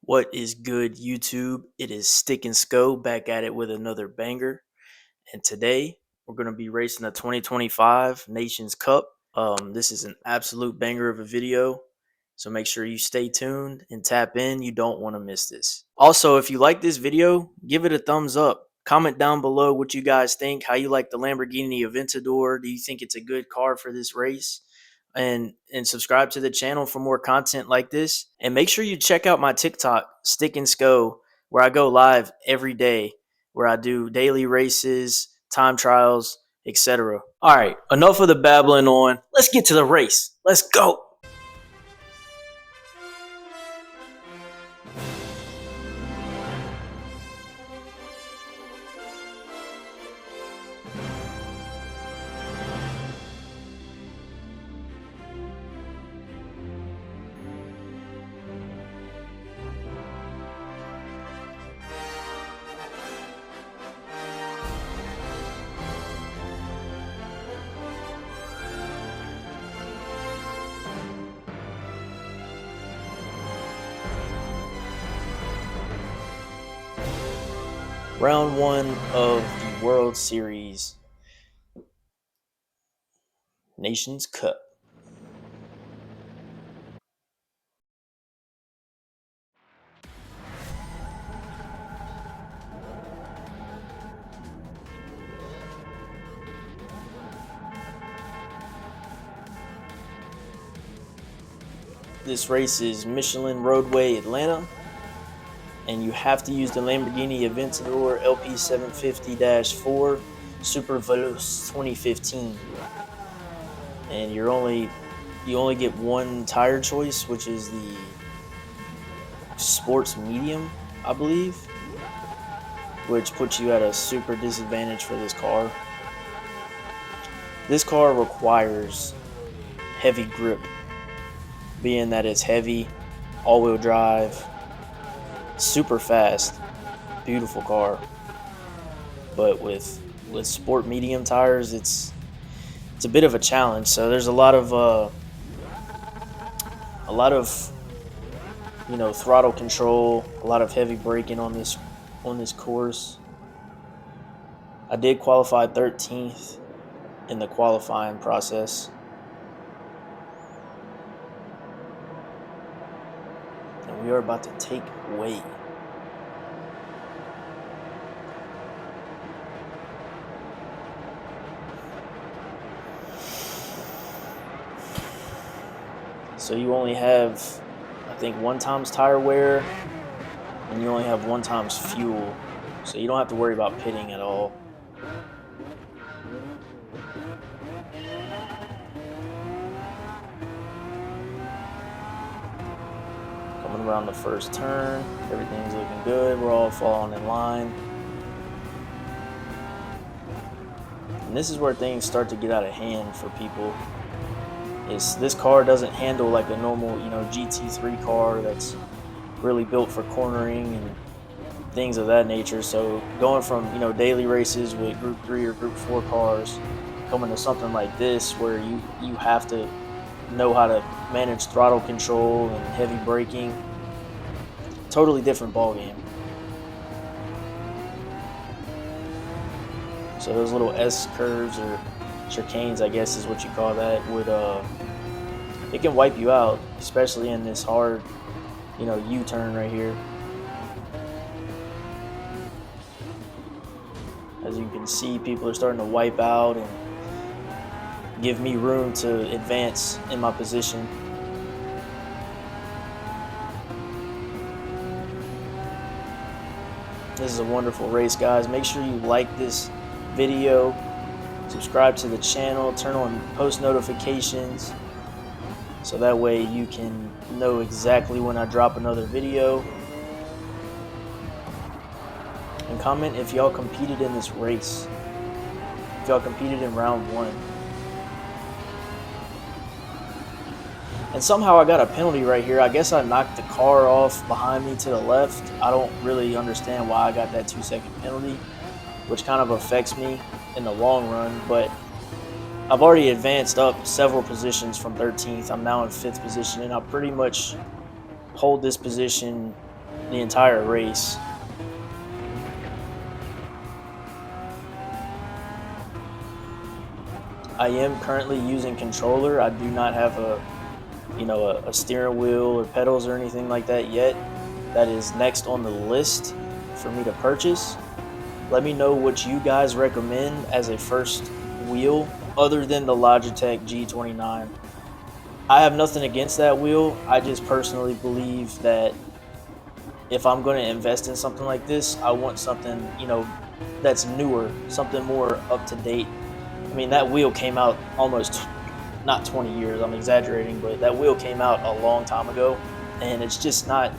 What is good, YouTube? It is Stick and Sco back at it with another banger. And today we're going to be racing the 2025 Nations Cup. This is an absolute banger of a video. So make sure you stay tuned and tap in. You don't want to miss this. Also, if you like this video, give it a thumbs up. Comment down below what you guys think, how you like the Lamborghini Aventador. Do you think it's a good car for this race? And subscribe to the channel for more content like this. And make sure you check out my TikTok, Stick and Sco, where I go live every day, where I do daily races, time trials, etc. All right, enough of the babbling on. Let's get to the race. Let's go. Round one of the World Series Nations Cup. This race is Michelin Roadway Atlanta, and you have to use the Lamborghini Aventador LP750-4 Super Veloce 2015. And you only get one tire choice, which is the sports medium, I believe, which puts you at a super disadvantage for this car. This car requires heavy grip, being that it's heavy, all-wheel drive, super fast, beautiful car. But with sport medium tires, it's a bit of a challenge. So there's a lot of throttle control, a lot of heavy braking on this course. I did qualify 13th in the qualifying process. And we are about to take weight. So you only have, I think, 1 times tire wear, and you only have 1 times fuel. So you don't have to worry about pitting at all. Coming around the first turn, everything's looking good. We're all falling in line. And this is where things start to get out of hand for people. This car doesn't handle like a normal, GT3 car that's really built for cornering and things of that nature. So going from, daily races with Group 3 or Group 4 cars, coming to something like this where you have to know how to manage throttle control and heavy braking, totally different ball game. So those little S curves or chicanes, I guess is what you call that, it can wipe you out, especially in this hard, U-turn right here. As you can see, people are starting to wipe out and give me room to advance in my position. This is a wonderful race, guys. Make sure you like this video, subscribe to the channel, turn on post notifications, so that way you can know exactly when I drop another video. And comment if y'all competed in this race, if y'all competed in round 1. And somehow I got a penalty right here. I guess I knocked the car off behind me to the left. I don't really understand why I got that 2-second penalty, which kind of affects me in the long run. But I've already advanced up several positions from 13th. I'm now in 5th position, and I pretty much hold this position the entire race. I am currently using controller. I do not have a steering wheel or pedals or anything like that yet. That is next on the list for me to purchase. Let me know what you guys recommend as a first wheel other than the Logitech G29. I have nothing against that wheel. I just personally believe that if I'm going to invest in something like this, I want something, that's newer, something more up to date. I mean, that wheel came out almost not 20 years, I'm exaggerating, but that wheel came out a long time ago, and it's just not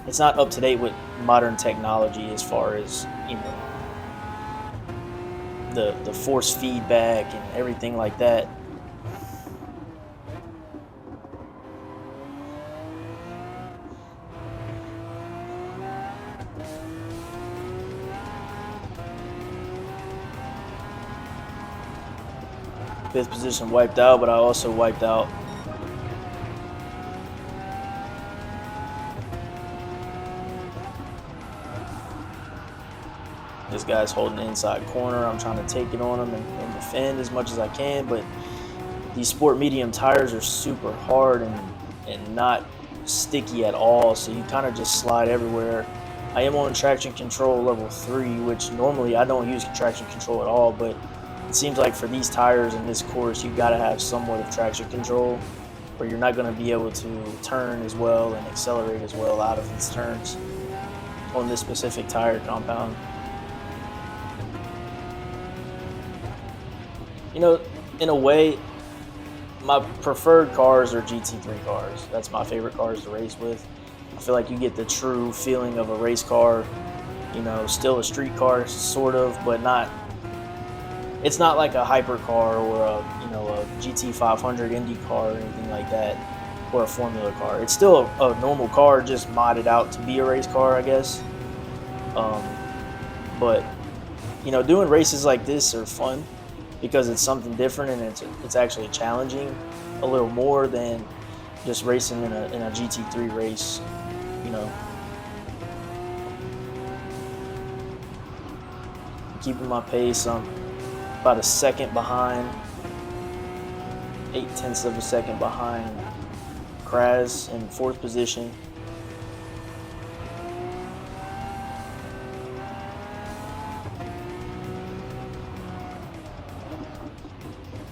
up to date with modern technology as far as, the force feedback and everything like that. Fifth position wiped out, but I also wiped out. This guy's holding the inside corner. I'm trying to take it on him and defend as much as I can, but these sport medium tires are super hard and not sticky at all, so you kind of just slide everywhere. I am on traction control level 3, which normally I don't use traction control at all, but it seems like for these tires in this course, you got to have somewhat of traction control, or you're not going to be able to turn as well and accelerate as well out of these turns on this specific tire compound. In a way, my preferred cars are GT3 cars. That's my favorite cars to race with. I feel like you get the true feeling of a race car, still a street car sort of, but not. It's not like a hypercar or a GT500 Indy car or anything like that, or a Formula car. It's still a normal car, just modded out to be a race car, I guess. But doing races like this are fun because it's something different and it's actually challenging a little more than just racing in a GT3 race. Keeping my pace. I'm about a second behind, 0.8 of a second behind Kraz in 4th position.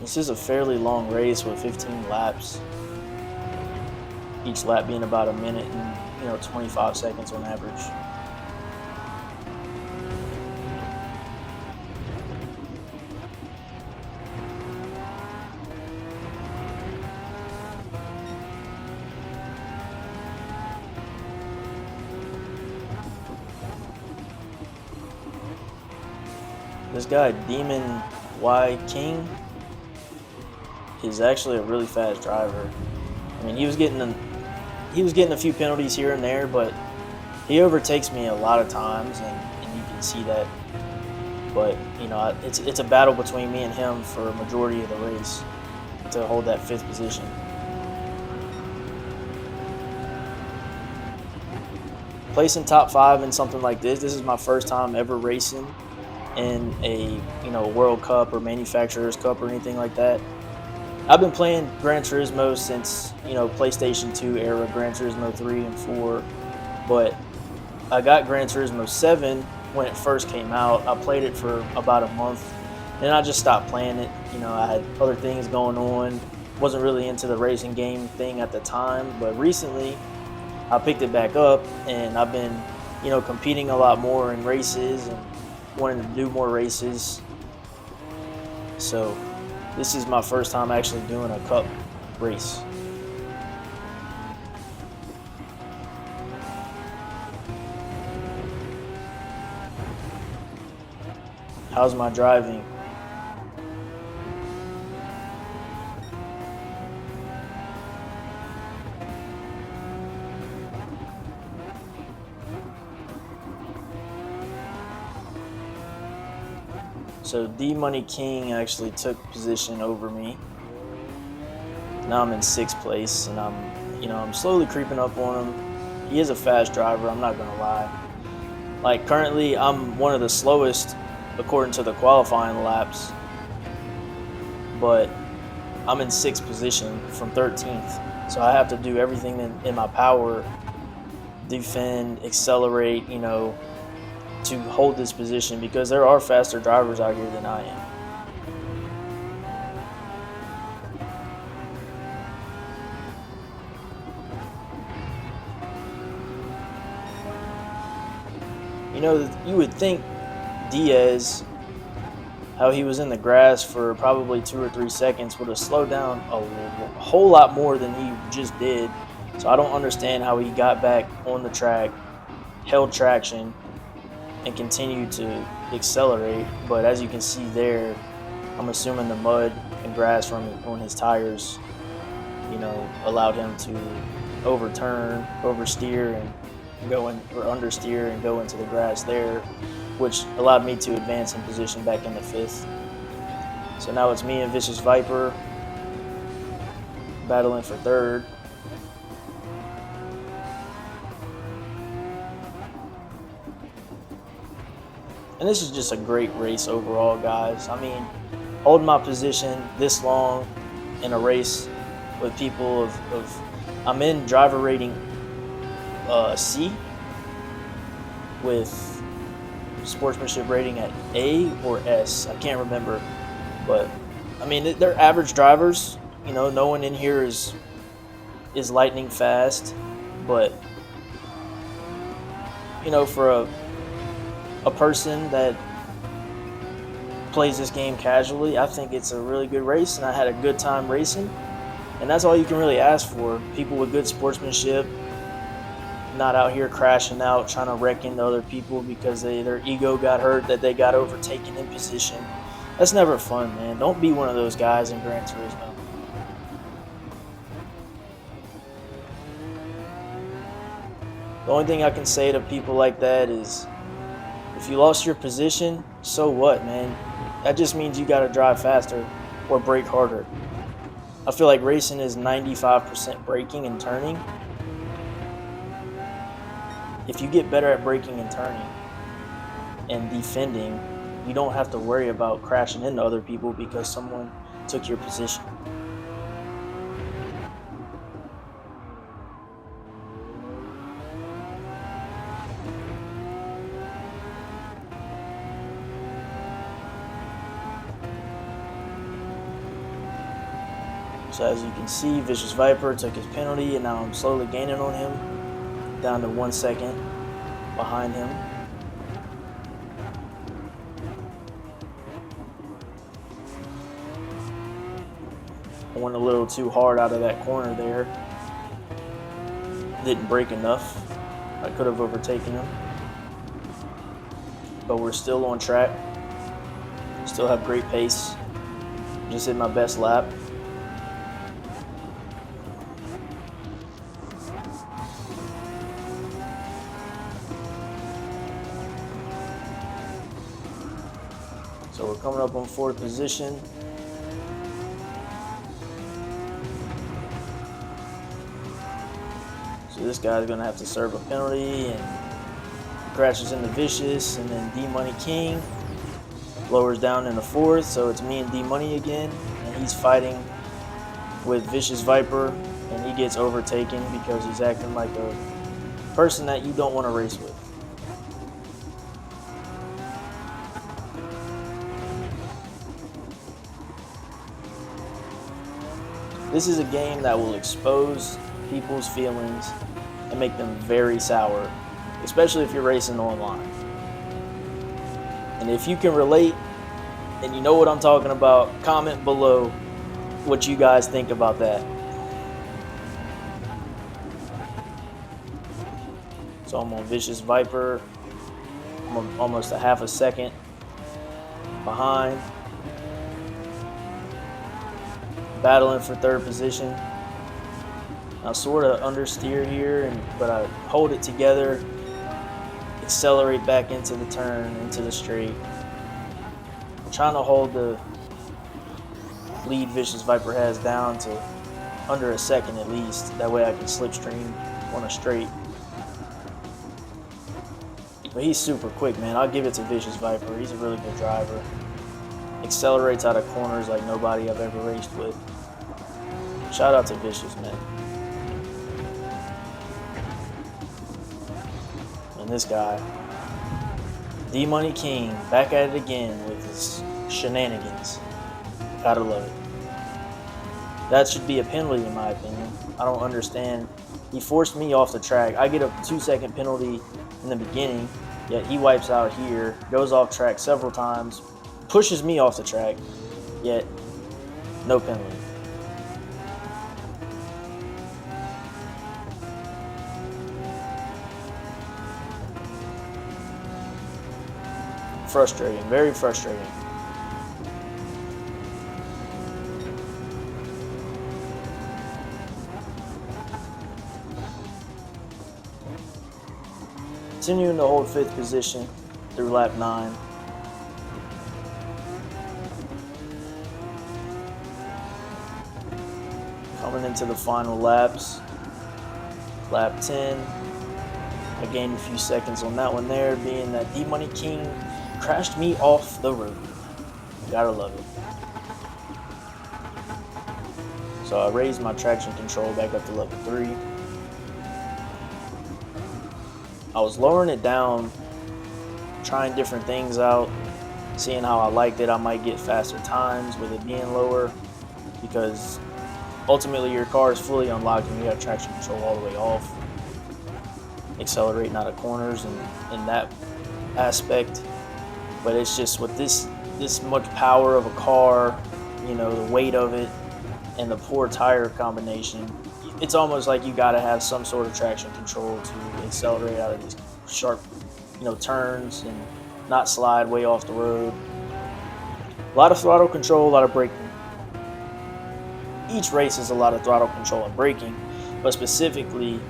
This is a fairly long race with 15 laps, each lap being about a minute and 25 seconds on average. This guy, Demon Y King, is actually a really fast driver. I mean, he was getting a few penalties here and there, but he overtakes me a lot of times, and you can see that. But it's a battle between me and him for a majority of the race to hold that 5th position. Placing top 5 in something like this is my first time ever racing in a World Cup or Manufacturers Cup or anything like that. I've been playing Gran Turismo since PlayStation 2 era, Gran Turismo 3 and 4, but I got Gran Turismo 7 when it first came out. I played it for about a month, and I just stopped playing it. I had other things going on, wasn't really into the racing game thing at the time, but recently I picked it back up, and I've been competing a lot more in races and wanting to do more races. So this is my first time actually doing a cup race. How's my driving? So D-Money King actually took position over me. Now I'm in 6th place, and I'm slowly creeping up on him. He is a fast driver, I'm not gonna lie. Like currently, I'm one of the slowest according to the qualifying laps, but I'm in 6th position from 13th. So I have to do everything in my power, defend, accelerate, to hold this position because there are faster drivers out here than I am. You would think Diaz, how he was in the grass for probably 2 or 3 seconds, would have slowed down a whole lot more than he just did. So I don't understand how he got back on the track, held traction, and continued to accelerate. But as you can see there, I'm assuming the mud and grass from on his tires, allowed him to overturn, oversteer, and go in, or understeer and go into the grass there, which allowed me to advance in position back into 5th. So now it's me and Vicious Viper battling for 3rd. And this is just a great race overall, guys. I mean, holding my position this long in a race with people I'm in driver rating C with sportsmanship rating at A or S. I can't remember, but I mean they're average drivers. No one in here is lightning fast, but for a person that plays this game casually, I think it's a really good race, and I had a good time racing. And that's all you can really ask for. People with good sportsmanship, not out here crashing out, trying to wreck into other people because their ego got hurt, that they got overtaken in position. That's never fun, man. Don't be one of those guys in Gran Turismo. The only thing I can say to people like that is, if you lost your position, so what, man? That just means you got to drive faster or brake harder. I feel like racing is 95% braking and turning. If you get better at braking and turning and defending, you don't have to worry about crashing into other people because someone took your position. So as you can see, Vicious Viper took his penalty, and now I'm slowly gaining on him, down to 1 second behind him. I went a little too hard out of that corner there. Didn't brake enough. I could have overtaken him. But we're still on track. Still have great pace. Just hit my best lap. So we're coming up on 4th position. So this guy's gonna have to serve a penalty, and crashes into Vicious, and then D-Money King lowers down into 4th. So it's me and D-Money again, and he's fighting with Vicious Viper, and he gets overtaken because he's acting like a person that you don't want to race with. This is a game that will expose people's feelings and make them very sour, especially if you're racing online. And if you can relate and you know what I'm talking about, comment below what you guys think about that. So I'm on Vicious Viper. I'm almost a half a second behind. Battling for 3rd position. I sort of understeer here, but I hold it together, accelerate back into the turn, into the straight. I'm trying to hold the lead Vicious Viper has down to under a second at least. That way I can slipstream on a straight. But he's super quick, man. I'll give it to Vicious Viper. He's a really good driver. Accelerates out of corners like nobody I've ever raced with. Shout out to Vicious, man. And this guy, D-Money King, back at it again with his shenanigans. Gotta love it. That should be a penalty in my opinion. I don't understand. He forced me off the track. I get a 2-second penalty in the beginning, yet he wipes out here, goes off track several times, pushes me off the track, yet no penalty. Frustrating, very frustrating. Continuing to hold 5th position through lap 9. Coming into the final laps. Lap 10. I gained a few seconds on that one there, being that D-Money King crashed me off the road. Gotta love it. So I raised my traction control back up to level 3. I was lowering it down, trying different things out, seeing how I liked it. I might get faster times with it being lower, because ultimately your car is fully unlocked and you have traction control all the way off, accelerating out of corners and in that aspect. But it's just with this much power of a car, you know, the weight of it and the poor tire combination, it's almost like you got to have some sort of traction control to accelerate out of these sharp, you know, turns and not slide way off the road. A lot of throttle control, a lot of braking. Each race is a lot of throttle control and braking, but specifically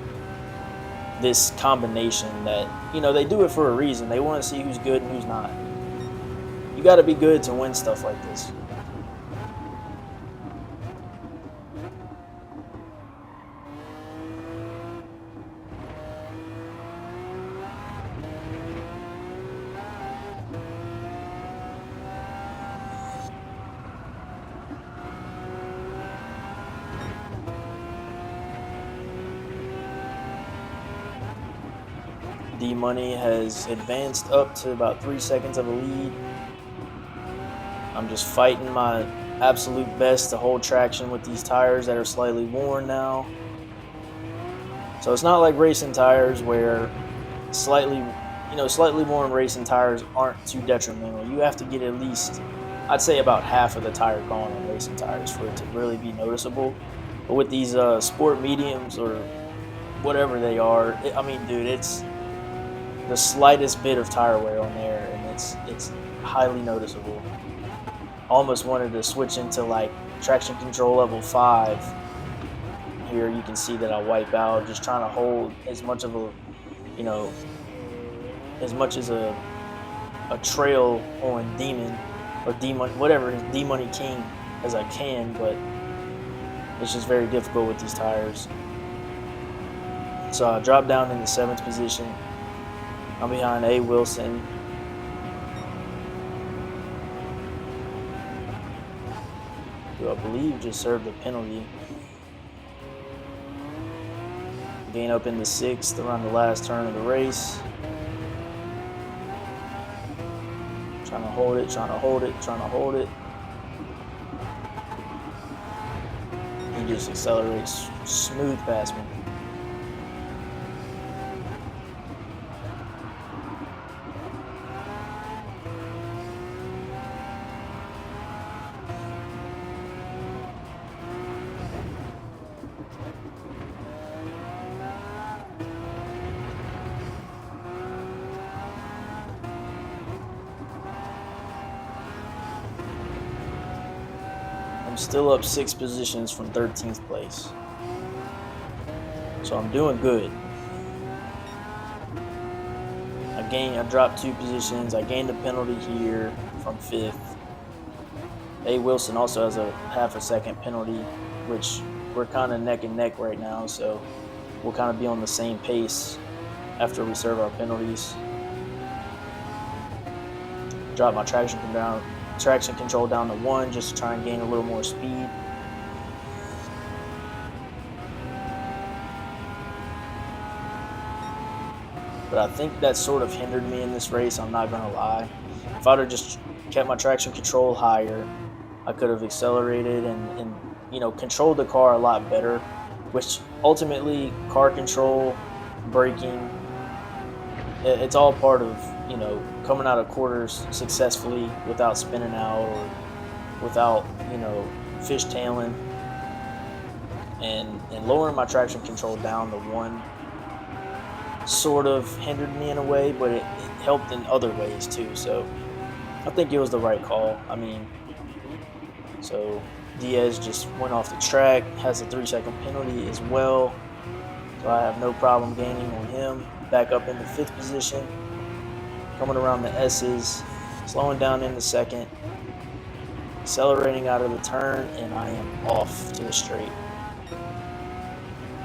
this combination that, you know, they do it for a reason. They want to see who's good and who's not. You got to be good to win stuff like this. D-Money has advanced up to about 3 seconds of a lead. I'm just fighting my absolute best to hold traction with these tires that are slightly worn now. So it's not like racing tires where slightly worn racing tires aren't too detrimental. You have to get at least, I'd say, about half of the tire gone on racing tires for it to really be noticeable. But with these sport mediums or whatever they are, I mean, dude, it's the slightest bit of tire wear on there, and it's highly noticeable. Almost wanted to switch into like traction control level 5. Here you can see that I wipe out, just trying to hold as much of a, you know, as much as a trail on Demon or D-Money, whatever, D-Money King as I can, but it's just very difficult with these tires. So I dropped down in the 7th position. I'm behind A. Wilson. Who I believe just served a penalty. Gain up in the 6th around the last turn of the race. Trying to hold it, trying to hold it, trying to hold it. He just accelerates smooth past me. I'm still up 6 positions from 13th place. So I'm doing good. I dropped 2 positions. I gained a penalty here from 5th. A. Wilson also has a half a second penalty, which we're kind of neck and neck right now, so we'll kind of be on the same pace after we serve our penalties. Drop my traction control down to 1 just to try and gain a little more speed. But I think that sort of hindered me in this race, I'm not gonna lie. If I'd have just kept my traction control higher, I could have accelerated and you know, controlled the car a lot better, which ultimately car control, braking, it's all part of, you know, coming out of quarters successfully without spinning out or without, you know, fishtailing, and lowering my traction control down to 1 sort of hindered me in a way, but it helped in other ways too. So I think it was the right call. I mean, so Diaz just went off the track, has a 3-second penalty as well. So I have no problem gaining on him. Back up into 5th position, coming around the S's, slowing down in the 2nd, accelerating out of the turn, and I am off to the straight.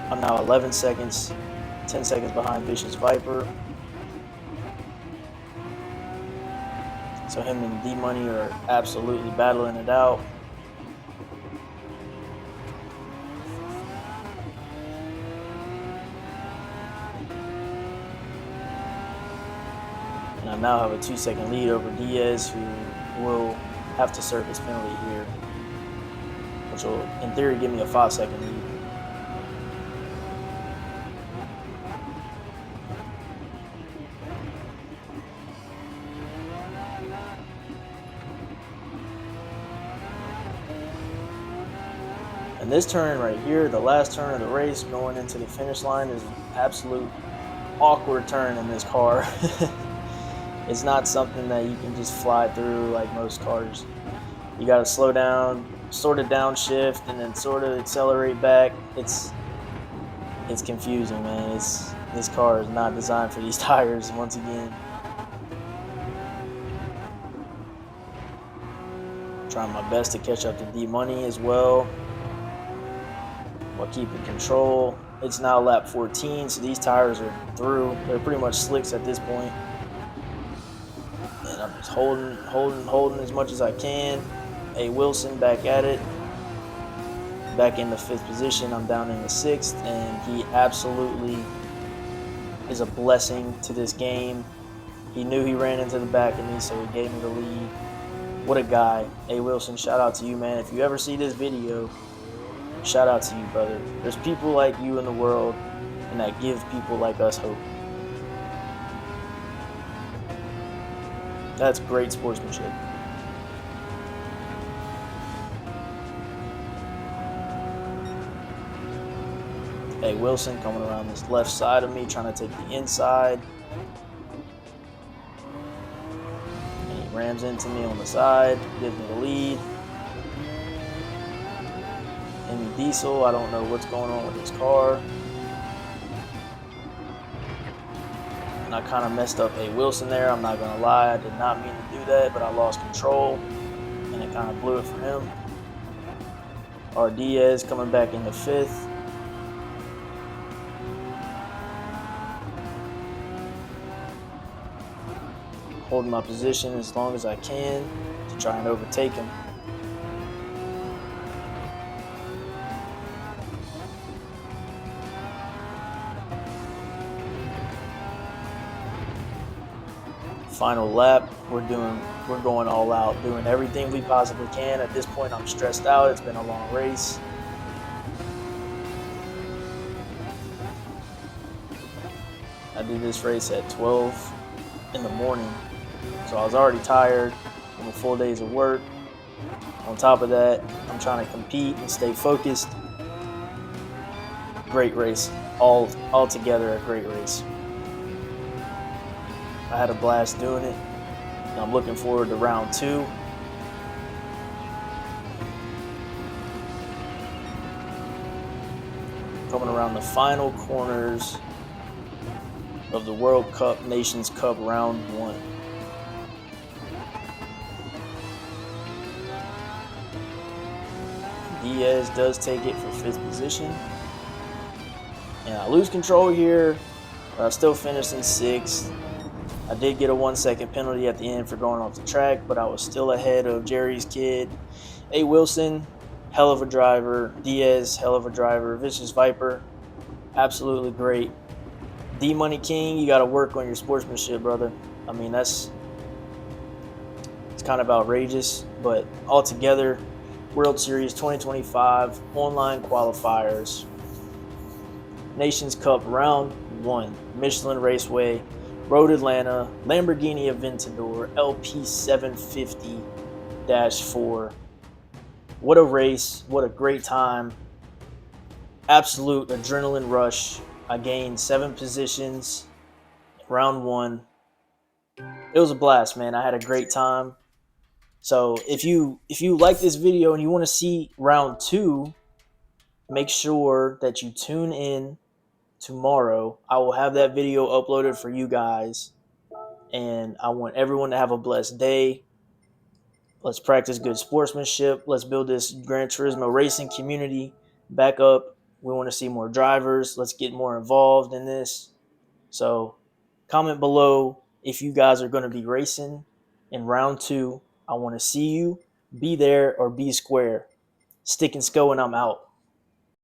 I'm now 11 seconds, 10 seconds behind Vicious Viper. So him and D-Money are absolutely battling it out. And I now have a 2-second lead over Diaz, who will have to serve his penalty here, which will, in theory, give me a 5-second lead. And this turn right here, the last turn of the race going into the finish line, is an absolute awkward turn in this car. It's not something that you can just fly through like most cars. You got to slow down, sort of downshift, and then sort of accelerate back. It's confusing, man. This car is not designed for these tires once again. Trying my best to catch up to D-Money as well, while keeping control. It's now lap 14, so these tires are through. They're pretty much slicks at this point. And I'm just holding as much as I can. A Wilson back at it. Back in the 5th position. I'm down in the 6th, and he absolutely is a blessing to this game. He knew he ran into the back of me, so he gave me the lead. What a guy. A Wilson, shout out to you, man. If you ever see this video, shout out to you, brother. There's people like you in the world, and that give people like us hope. That's great sportsmanship. Hey, Wilson coming around this left side of me, trying to take the inside. And he rams into me on the side, gives me the lead. Amy Diesel, I don't know what's going on with his car. And I kind of messed up A Wilson there, I'm not going to lie. I did not mean to do that, but I lost control, and it kind of blew it for him. R. Diaz coming back in the 5th. Holding my position as long as I can to try and overtake him. Final lap, we're going all out, doing everything we possibly can. At this point, I'm stressed out. It's been a long race. I did this race at 12 in the morning, so I was already tired from a full days of work. On top of that, I'm trying to compete and stay focused. Great race, all together a great race. I had a blast doing it, and I'm looking forward to round 2. Coming around the final corners of the World Cup Nations Cup round 1. Diaz does take it for 5th position. And I lose control here, but I still finish in 6th. I did get a 1 second penalty at the end for going off the track, but I was still ahead of Jerry's kid. A. Wilson, hell of a driver. Diaz, hell of a driver. Vicious Viper, absolutely great. D Money King, you got to work on your sportsmanship, brother. I mean, it's kind of outrageous, but altogether, World Series 2025 online qualifiers, Nations Cup round 1, Michelin Raceway, Road Atlanta, Lamborghini Aventador, LP 750-4. What a race, what a great time. Absolute adrenaline rush. I gained 7 positions round 1. It was a blast, man. I had a great time. So if you like this video and you want to see round 2, make sure that you tune in tomorrow. I will have that video uploaded for you guys, and I want everyone to have a blessed day. Let's practice good sportsmanship. Let's build this Gran Turismo racing community back up. We want to see more drivers. Let's get more involved in this. So comment below if you guys are going to be racing in round 2. I want to see you. Be there or be square. Stick and Sco, and I'm out.